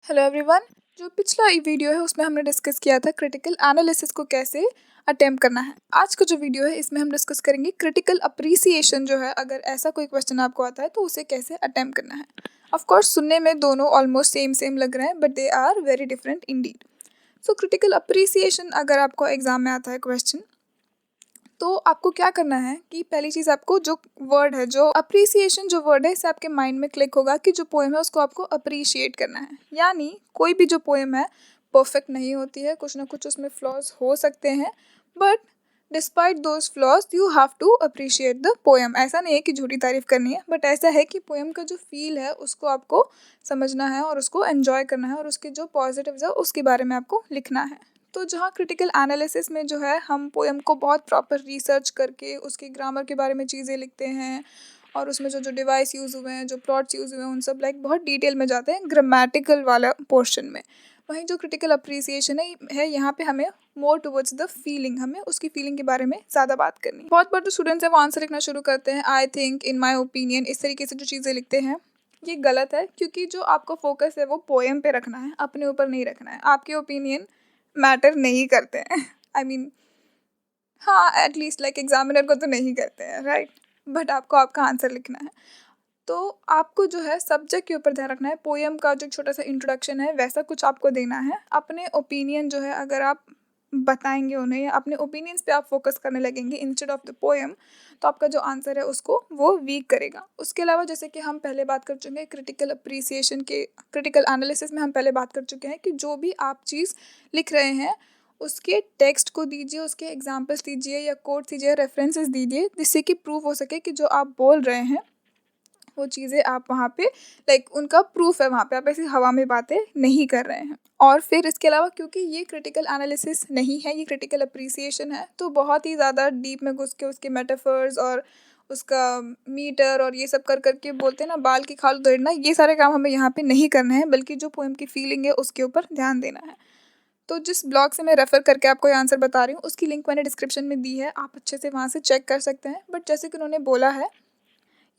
Hello everyone. जो पिछला video है उसमें हमने डिस्कस किया था क्रिटिकल एनालिसिस को कैसे अटेम्प्ट करना है। आज का जो वीडियो है इसमें हम डिस्कस करेंगे क्रिटिकल अप्रिसिएशन जो है, अगर ऐसा कोई क्वेश्चन आपको आता है तो उसे कैसे अटेम्प्ट करना है। ऑफ कोर्स सुनने में दोनों ऑलमोस्ट सेम सेम लग रहे हैं but they are very different indeed. So critical appreciation अगर आपको एग्जाम में आता है क्वेश्चन, तो आपको क्या करना है कि पहली चीज़ आपको जो वर्ड है, जो अप्रिसिएशन जो वर्ड है, इसे आपके माइंड में क्लिक होगा कि जो पोएम है उसको आपको अप्रिशिएट करना है। यानी कोई भी जो पोएम है परफेक्ट नहीं होती है, कुछ ना कुछ उसमें फ्लॉज हो सकते हैं, but despite those flaws you have to appreciate the poem. ऐसा नहीं है कि झूठी तारीफ करनी है, बट ऐसा है कि पोएम का जो फील है उसको आपको समझना है और उसको एन्जॉय करना है और उसके जो पॉजिटिव्स है उसके बारे में आपको लिखना है। तो जहाँ क्रिटिकल एनालिसिस में जो है हम पोएम को बहुत प्रॉपर रिसर्च करके उसके ग्रामर के बारे में चीज़ें लिखते हैं और उसमें जो जो डिवाइस यूज़ हुए हैं, जो प्लॉट्स यूज़ हुए हैं, उन सब लाइक बहुत डिटेल में जाते हैं ग्रामेटिकल वाला पोर्शन में। वहीं जो क्रिटिकल अप्रिसिएशन है यहाँ पे हमें मोर टुवर्ड्स द फीलिंग, हमें उसकी फीलिंग के बारे में ज़्यादा बात करनी है। बहुत बार जो स्टूडेंट्स हैं वो आंसर लिखना शुरू करते हैं, I think, in my opinion, इस तरीके से जो चीज़ें लिखते हैं ये गलत है, क्योंकि जो आपको फोकस है वो पोएम पे रखना है, अपने ऊपर नहीं रखना है। आपके ओपिनियन मैटर नहीं करते हैं। आई मीन हाँ, एटलीस्ट लाइक एग्जामिनर को तो नहीं करते हैं, राइट। बट आपको आपका आंसर लिखना है, तो आपको जो है सब्जेक्ट के ऊपर ध्यान रखना है। पोएम का जो छोटा सा इंट्रोडक्शन है वैसा कुछ आपको देना है। अपने ओपिनियन जो है अगर आप बताएंगे उन्हें या अपने ओपिनियंस पे आप फोकस करने लगेंगे इंस्टेड ऑफ द पोएम, तो आपका जो आंसर है उसको वो वीक करेगा। उसके अलावा जैसे कि हम पहले बात कर चुके हैं क्रिटिकल अप्रिसिएशन के, क्रिटिकल एनालिसिस में हम पहले बात कर चुके हैं कि जो भी आप चीज़ लिख रहे हैं उसके टेक्स्ट को दीजिए, उसके एग्जाम्पल्स दीजिए या कोट्स दीजिए, रेफरेंसेस दीजिए, जिससे कि प्रूव हो सके कि जो आप बोल रहे हैं वो चीज़ें आप वहाँ पे लाइक उनका प्रूफ है, वहाँ पे आप ऐसी हवा में बातें नहीं कर रहे हैं। और फिर इसके अलावा क्योंकि ये क्रिटिकल एनालिसिस नहीं है, ये क्रिटिकल अप्रिसिएशन है, तो बहुत ही ज़्यादा डीप में घुस के उसके मेटाफर्स और उसका मीटर और ये सब कर करके बोलते हैं ना, बाल की खाल उधेड़ना, ये सारे काम हमें यहाँ पे नहीं करना है, बल्कि जो पोएम की फीलिंग है उसके ऊपर ध्यान देना है। तो जिस ब्लॉग से मैं रेफ़र करके आपको ये आंसर बता रही हूँ उसकी लिंक मैंने डिस्क्रिप्शन में दी है, आप अच्छे से वहाँ से चेक कर सकते हैं। बट जैसे कि उन्होंने बोला है,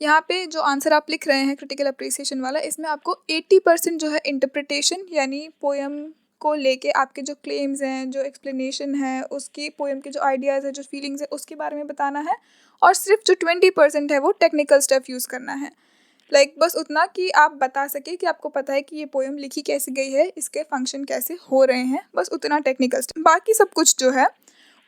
यहाँ पे जो आंसर आप लिख रहे हैं क्रिटिकल अप्रिसिएशन वाला, इसमें आपको 80% जो है इंटरप्रिटेशन, यानी पोएम को लेके आपके जो क्लेम्स हैं, जो एक्सप्लेनेशन है उसकी, पोएम के जो आइडियाज़ है, जो फीलिंग्स है उसके बारे में बताना है। और सिर्फ जो 20% है वो टेक्निकल स्टफ यूज़ करना है। लाइक बस उतना कि आप बता सके कि आपको पता है कि ये पोएम लिखी कैसे गई है, इसके फंक्शन कैसे हो रहे हैं, बस उतना टेक्निकल स्टफ। बाकी सब कुछ जो है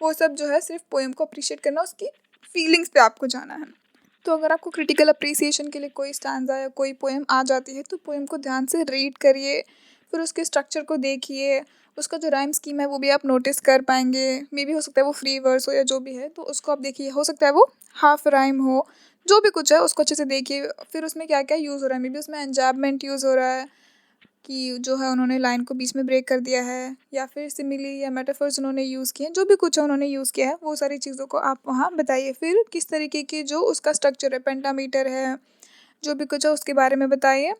वो सब जो है सिर्फ पोएम को अप्रिशिएट करना, उसकी फीलिंग्स पे आपको जाना है। तो अगर आपको क्रिटिकल अप्रिसिएशन के लिए कोई स्टैंजा या कोई पोएम आ जाती है तो पोएम को ध्यान से रीड करिए, फिर उसके स्ट्रक्चर को देखिए, उसका जो राइम स्कीम है वो भी आप नोटिस कर पाएंगे। मे भी हो सकता है वो फ्री वर्स हो या जो भी है, तो उसको आप देखिए, हो सकता है वो हाफ राइम हो, जो भी कुछ है उसको अच्छे से देखिए। फिर उसमें क्या क्या यूज़ हो रहा है, मे बी उसमें एंजैबमेंट यूज़ हो रहा है कि जो है उन्होंने लाइन को बीच में ब्रेक कर दिया है, या फिर सिमिली या मेटाफर्स उन्होंने यूज़ किए हैं, जो भी कुछ है उन्होंने यूज़ किया है वो सारी चीज़ों को आप वहाँ बताइए। फिर किस तरीके की जो उसका स्ट्रक्चर है, पेंटामीटर है, जो भी कुछ है उसके बारे में बताइए।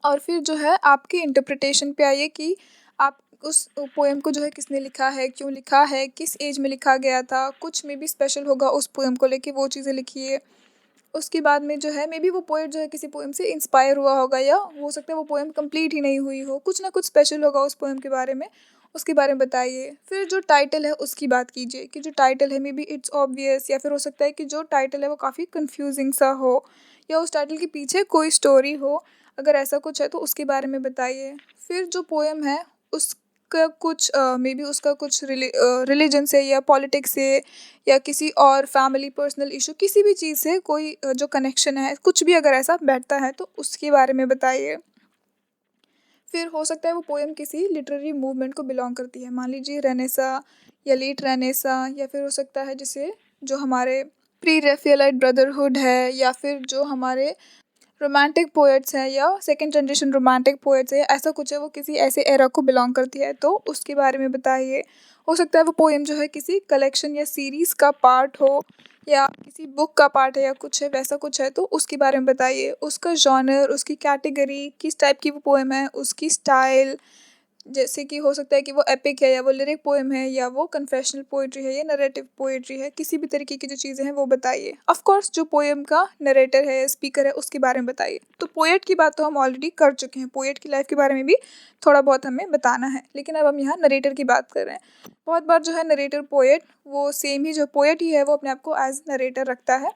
और फिर जो है आपके इंटरप्रिटेशन पे आइए कि आप उस पोएम को जो है किसने लिखा है, क्यों लिखा है, किस एज में लिखा गया था, कुछ में भी स्पेशल होगा उस पोएम को लेके, वो चीज़ें लिखिए। उसके बाद में जो है मे बी वो पोएट जो है किसी पोएम से इंस्पायर हुआ होगा, या हो सकता है वो पोएम कंप्लीट ही नहीं हुई हो, कुछ ना कुछ स्पेशल होगा उस पोएम के बारे में, उसके बारे में बताइए। फिर जो टाइटल है उसकी बात कीजिए कि जो टाइटल है मे बी इट्स ऑब्वियस, या फिर हो सकता है कि जो टाइटल है वो काफ़ी कंफ्यूजिंग सा हो, या उस टाइटल के पीछे कोई स्टोरी हो। अगर ऐसा कुछ है तो उसके बारे में बताइए। फिर जो पोएम है उसका कुछ मे बी उसका कुछ रिलीजन से या पॉलिटिक्स से या किसी और फैमिली पर्सनल इशू, किसी भी चीज़ से कोई जो कनेक्शन है, कुछ भी अगर ऐसा बैठता है तो उसके बारे में बताइए। फिर हो सकता है वो पोएम किसी लिटरेरी मूवमेंट को बिलोंग करती है, मान लीजिए रेनेसा या लेट रेनेसा, या फिर हो सकता है जैसे जो हमारे प्री रेफेलाइट ब्रदरहुड है, या फिर जो हमारे रोमांटिक पोएट्स हैं या सेकंड जनरेशन रोमांटिक पोएट्स है, ऐसा कुछ है, वो किसी ऐसे एरा को बिलोंग करती है तो उसके बारे में बताइए। हो सकता है वो पोएम जो है किसी कलेक्शन या सीरीज़ का पार्ट हो, या किसी बुक का पार्ट है, या कुछ है वैसा कुछ है तो उसके बारे में बताइए। उसका जॉनर, उसकी कैटेगरी, किस टाइप की वो पोएम है, उसकी स्टाइल, जैसे कि हो सकता है कि वो एपिक है या वो लिरिक पोएम है या वो कन्फेशनल पोइट्री है या नरेटिव पोइट्री है, किसी भी तरीके की जो चीज़ें हैं वो बताइए। ऑफ कोर्स जो पोएम का नरेटर है, स्पीकर है, उसके बारे में बताइए। तो पोएट की बात तो हम ऑलरेडी कर चुके हैं, पोएट की लाइफ के बारे में भी थोड़ा बहुत हमें बताना है, लेकिन अब हम यहाँ नरेटर की बात कर रहे हैं। बहुत बार जो है नरेटर पोएट वो सेम ही, जो पोएट ही है वो अपने आप को एज नरेटर रखता है,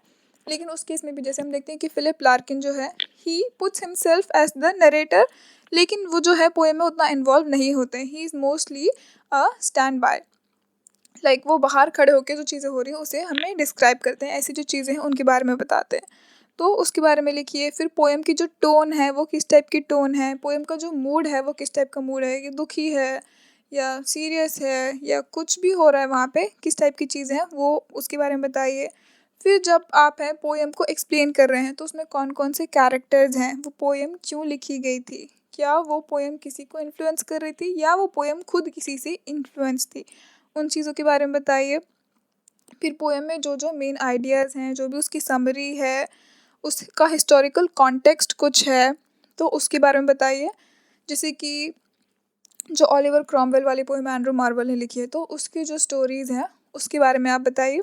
लेकिन उस केस में भी जैसे हम देखते हैं कि फिलिप लार्किन जो है ही puts himself as the narrator, लेकिन वो जो है पोएम में उतना इन्वॉल्व नहीं होते हैं। He is mostly a stand by, like वो बाहर खड़े होकर जो चीज़ें हो रही हैं उसे हमें डिस्क्राइब करते हैं, ऐसी जो चीज़ें हैं उनके बारे में बताते हैं। तो उसके बारे में लिखिए। फिर पोएम की जो टोन है वो किस टाइप की टोन है, पोएम का जो मूड है वो किस टाइप का मूड है, ये दुखी है या सीरियस है या कुछ भी हो रहा है वहाँ पे, किस टाइप की चीज़ें हैं वो उसके बारे में बताइए। फिर जब आप है पोएम को एक्सप्लेन कर रहे हैं तो उसमें कौन कौन से कैरेक्टर्स हैं, वो पोएम क्यों लिखी गई थी, क्या वो पोएम किसी को इन्फ्लुएंस कर रही थी या वो पोएम खुद किसी से इन्फ्लुएंस थी, उन चीज़ों के बारे में बताइए। फिर पोएम में जो जो मेन आइडियाज़ हैं, जो भी उसकी समरी है, उसका हिस्टोरिकल कॉन्टेक्स्ट कुछ है तो उसके बारे में बताइए। जैसे कि जो ओलिवर क्रॉमवेल वाली पोएम एंड्रू मार्वल ने लिखी है तो उसकी जो स्टोरीज़ हैं उसके बारे में आप बताइए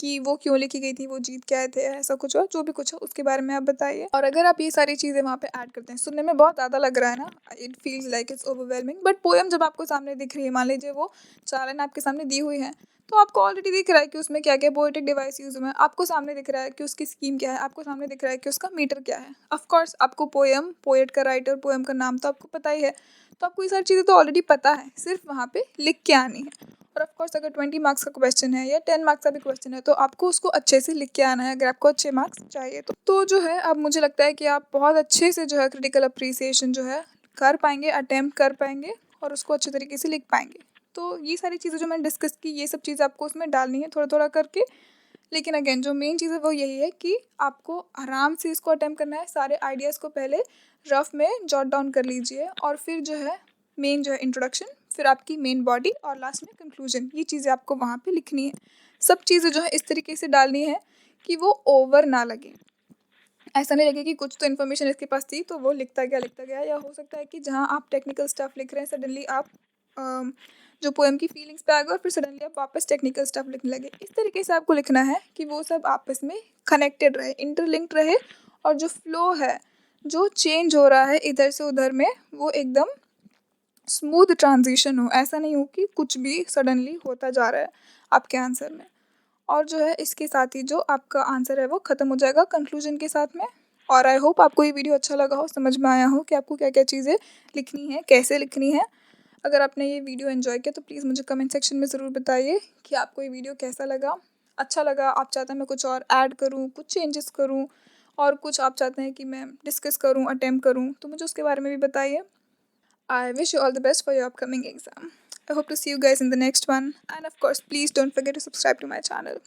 कि वो क्यों लिखी गई थी, वो जीत क्या थे, ऐसा कुछ हो, जो भी कुछ हो उसके बारे में आप बताइए। और अगर आप ये सारी चीज़ें वहाँ पे ऐड करते हैं, सुनने में बहुत ज़्यादा लग रहा है ना, it feels like it's overwhelming, but poem जब आपको सामने दिख रही है, मान लीजिए वो 4 लाइन आपके सामने दी हुई है, तो आपको ऑलरेडी दिख रहा है कि उसमें क्या क्या पोएटिक डिवाइस यूज़ हुए हैं, आपको सामने दिख रहा है कि उसकी स्कीम क्या है, आपको सामने दिख रहा है कि उसका मीटर क्या है। ऑफकोर्स आपको पोएम, पोएट का राइटर, पोएम का नाम तो आपको पता ही है, तो आपको ये सारी चीज़ें तो ऑलरेडी पता है, सिर्फ वहाँ पे लिख के आनी है। और ऑफ कोर्स अगर 20 मार्क्स का क्वेश्चन है या 10 मार्क्स का भी क्वेश्चन है तो आपको उसको अच्छे से लिख के आना है, अगर आपको अच्छे मार्क्स चाहिए तो जो है अब मुझे लगता है कि आप बहुत अच्छे से जो है क्रिटिकल अप्रिसिएशन जो है कर पाएंगे, अटेम्प्ट कर पाएंगे और उसको अच्छे तरीके से लिख पाएंगे। तो ये सारी चीज़ें जो मैंने डिस्कस की, ये सब चीज़ें आपको उसमें डालनी है थोड़ा थोड़ा करके, लेकिन अगेन जो मेन चीज़ है वो यही है कि आपको आराम से इसको अटेम्प्ट करना है। सारे आइडियाज़ को पहले रफ में जॉट डाउन कर लीजिए और फिर जो है मेन जो है इंट्रोडक्शन, फिर आपकी मेन बॉडी और लास्ट में कंक्लूजन, ये चीज़ें आपको वहाँ पे लिखनी है। सब चीज़ें जो है इस तरीके से डालनी है कि वो ओवर ना लगे, ऐसा नहीं लगे कि कुछ तो इन्फॉर्मेशन इसके पास थी तो वो लिखता गया, या हो सकता है कि जहाँ आप टेक्निकल स्टफ लिख रहे हैं सडनली आप जो पोएम की फीलिंग्स पे आ गए और फिर सडनली आप वापस टेक्निकल स्टफ लिखने लगे। इस तरीके से आपको लिखना है कि वो सब आपस में कनेक्टेड रहे, इंटरलिंक्ड रहे, और जो फ्लो है, जो चेंज हो रहा है इधर से उधर में, वो एकदम स्मूथ ट्रांजिशन हो, ऐसा नहीं हो कि कुछ भी सडनली होता जा रहा है आपके आंसर में। और जो है इसके साथ ही जो आपका आंसर है वो ख़त्म हो जाएगा कंक्लूजन के साथ में। और आई होप आपको ये वीडियो अच्छा लगा हो, समझ में आया हो कि आपको क्या क्या चीज़ें लिखनी है, कैसे लिखनी है। अगर आपने ये वीडियो एंजॉय किया तो प्लीज़ मुझे कमेंट सेक्शन में ज़रूर बताइए कि आपको ये वीडियो कैसा लगा, अच्छा लगा, आप चाहते हैं मैं कुछ और ऐड करूँ, कुछ चेंजेस करूँ, और कुछ आप चाहते हैं कि मैं डिस्कस करूँ, अटेम्प्ट करूँ, तो मुझे उसके बारे में भी बताइए। I wish you all the best for your upcoming exam. I hope to see you guys in the next one. And of course, please don't forget to subscribe to my channel.